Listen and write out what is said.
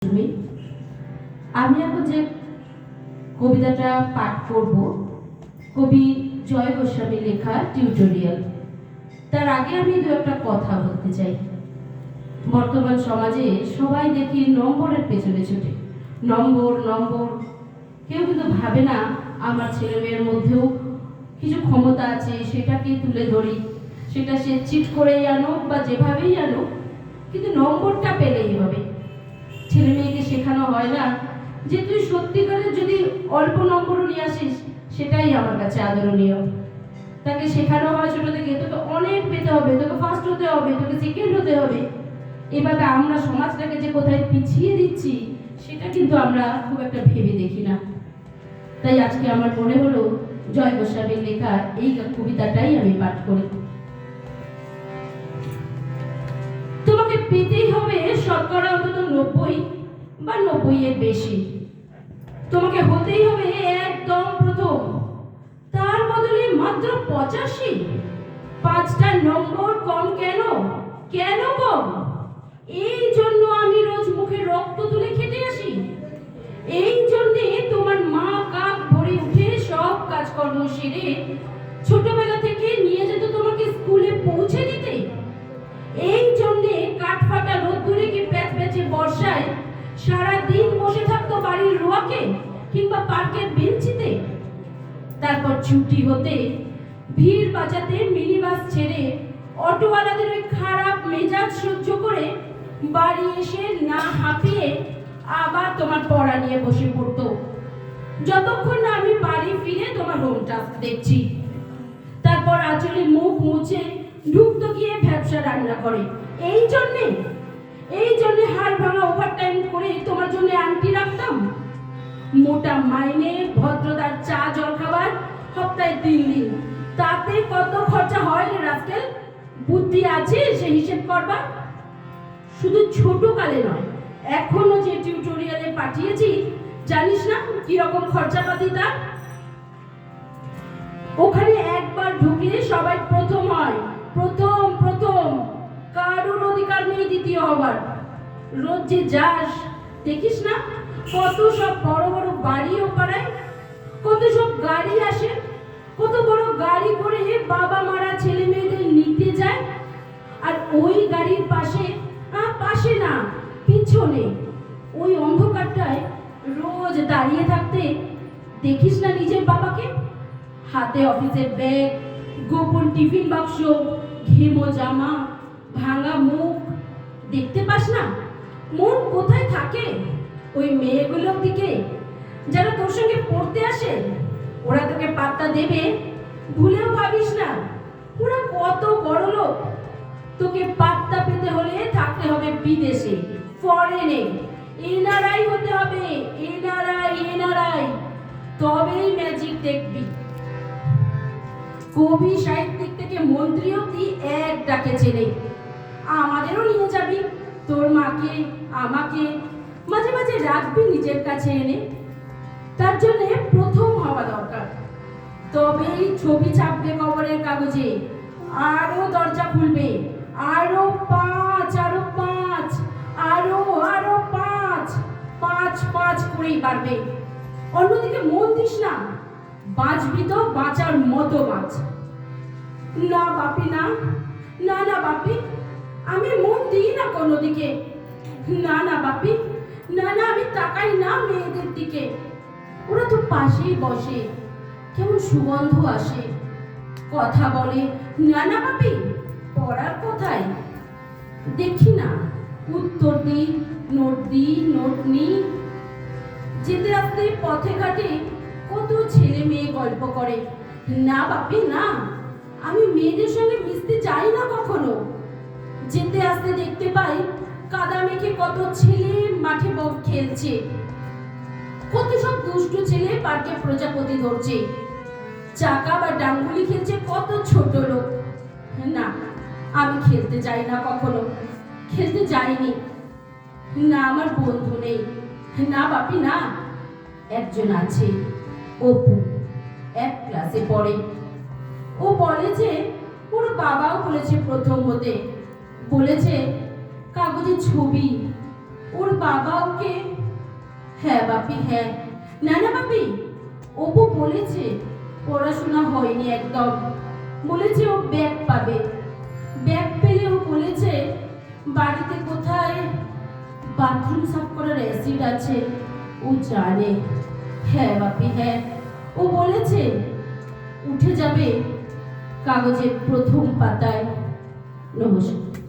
তুমি আমি এখন যে কবিতাটা পাঠ করব কবি জয় গোস্বামীর লেখা টিউটোরিয়াল। তার আগে আমি দু একটা কথা বলতে চাই। বর্তমান সমাজে সবাই দেখি নম্বরের পেছনে ছুটে, নম্বর নম্বর। কেউ কিন্তু ভাবে না আমার ছেলে মেয়ের মধ্যেও কিছু ক্ষমতা আছে, সেটাকে তুলে ধরি। সেটা সে চিট করেই আনুক বা যেভাবেই আনুক, কিন্তু নম্বরটা পেলেই হবে। ছেলে মেয়েকে শেখানো হয় না যে তুই সত্যিকারের যদি অল্প নম্বরও নিয়ে আসিস সেটাই আমার কাছে আদরণীয়। তাকে শেখানো হয় ছোট থেকে তোকে অনেক পেতে হবে, তোকে ফার্স্ট হতে হবে, তোকে সেকেন্ড হতে হবে। এভাবে আমরা সমাজটাকে যে কোথায় পিছিয়ে দিচ্ছি সেটা কিন্তু আমরা খুব একটা ভেবে দেখি না। তাই আজকে আমার মনে হলো জয় গোস্বামীর লেখা এই কবিতাটাই আমি পাঠ করি। তোমাকে পেতেই হবে শতকরা অন্তত 90 বা 90 এর বেশি। তোমাকে হতেই হবে একদম প্রথম, তার বদলে মাত্র 85। 5টা নম্বর কম কেন? কেন কম? এই জন্য আমি রোজ মুখে রক্ত তুলে খেতে আসি। এই জন্যে তোমার মা কাক ভরে উঠে সব কাজকর্ম সেরে ছোটবেলা থেকে নিয়ে যেত তোমাকে স্কুলে পৌঁছে দিতে। এই জন্যে কাঠফাটা রোদ্দুরে কি প্যাচপ্যাচে বর্ষায় সারা দিন বসে থাকতো বাড়ির রোয়াকে কিংবা পার্কের বেঞ্চিতে। তারপর ছুটি হতে ভিড় বাঁচাতে মিনি বাস ছেড়ে অটোওয়ালাদের ওই খারাপ মেজাজ সহ্য করে বাড়ি এসে না হাঁপিয়ে আবার তোমার পড়া নিয়ে বসে পড়তো, যতক্ষণ না আমি বাড়ি ফিরে তোমার হোম টাস্ক দেখছি। তারপর আঁচলে মুখ মুছে ঢুকতো গিয়ে ব্যবসা রান্না করে। এই জন্যে হাড় ভাঙা ওভারটাইম করে তোমার জন্য আন্টি রাখতাম। মোটা মাইনে, ভদ্রতার চা জল খাবার সপ্তাহে 3 দিন। তাতে কত খরচা হয় রে রাস্কেল? বুদ্ধি আছে সে হিসেব করবা? শুধু ছোট কালে নয়, এখনো যে টিউটোরিয়ালে পাঠিয়েছি জানিস না কি রকম খরচাপাতি তার? ওখানে একবার ঢুকলে সবাই প্রথম হয়, প্রথম প্রথম। কারোর অধিকার নেই দ্বিতীয় হবার। রোজ যে যাস দেখিস না কত সব বড় বড় বাড়ি ও পাড়ায়, কত সব গাড়ি আসে, কত বড় গাড়ি করে বাবা মারা ছেলে মেয়েদের নিতে যায়। আর ওই গাড়ির পাশে না পিছনে ওই অন্ধকারটায় রোজ দাঁড়িয়ে থাকতে দেখিস না নিজের বাবাকে? হাতে অফিসের ব্যাগ, গোপন টিফিন বাক্স, ঘেমো জামা, ভাঙা মুখ দেখতে পাস না? মন কোথায় থাকে ওই মেয়েগুলোর দিকে যারা তোর সঙ্গে পড়তে আসে? ওরা তোকে পাত্তা দেবে ভুলেও ভাবিস না। ওরা কত বড় লোক। তোকে পাত্তা পেতে হলে থাকতে হবে বিদেশে, ফরেনে। এনআরআই হতে হবে, এনআরআই। তবেই ম্যাজিক দেখবি। কবি সাহিত্যিক থেকে মন্ত্রী অব্দি এক ডাকে চেনে। আমাদেরও নিয়ে যাবি, তোর মাকে আমাকে মাঝে মাঝে রাখবি নিজের কাছে এনে। তার জন্য প্রথম হওয়া দরকার, তবেই ছবি ছাপবে কবরের কাগজে। আরো দরজা খুলবে, আরো 5, আরো 5, আরো 5, 5 করেই বাড়বে। অন্যদিকে মন দিস না, বাঁচবি তো বাঁচার মতো বাঁচ। না বাপি না, না বাপি, আমি মন দিই না কোনো দিকে। না বাপি, না আমি তাকাই না মেয়েদের দিকে। ওরা তো পাশেই বসে, কেমন সুগন্ধ আসে, কথা বলে। না বাপি, পড়ার কোথায়? দেখি না, উত্তর দিই, নোট নিই। যেতে আসতে পথে ঘাটে কত ছেলে মেয়ে গল্প করে। না বাপি না, আমি মেয়েদের সঙ্গে মিশতে চাই না কখনো। যেতে আসতে দেখতে পাই কাদা মেখে কত ছেলে মাঠে খেলছে, কত সব দুষ্টু ছেলে পার্কে প্রজাপতি ধরছে, চাকা বা ডাঙ্গুলি খেলছে কত ছোট লোক। না, আমি খেলতে যাই না কখনো, খেলতে যাইনি। না, আমার বন্ধু নেই। না বাপি না, একজন আছে, অপু, 1 ক্লাসে পড়ে। ও বলে যে ওর বাবাও বলেছে প্রথম হতে, বলেছে কাগজে ছবি ওর বাবা ওকে, হ্যাঁ বাপি হ্যাঁ, না না বাপি, অপু বলেছে পড়াশোনা হয়নি একদম, বলেছে ও ব্যাগ পাবে, ব্যাগ পেলে ও বলেছে বাড়িতে কোথায় বাথরুম সাফ করার অ্যাসিড আছে ও জানে। হ্যাঁ বাপি হ্যাঁ, ও বলেছে উঠে যাবে কাগজের প্রথম পাতায়। নমস্কার।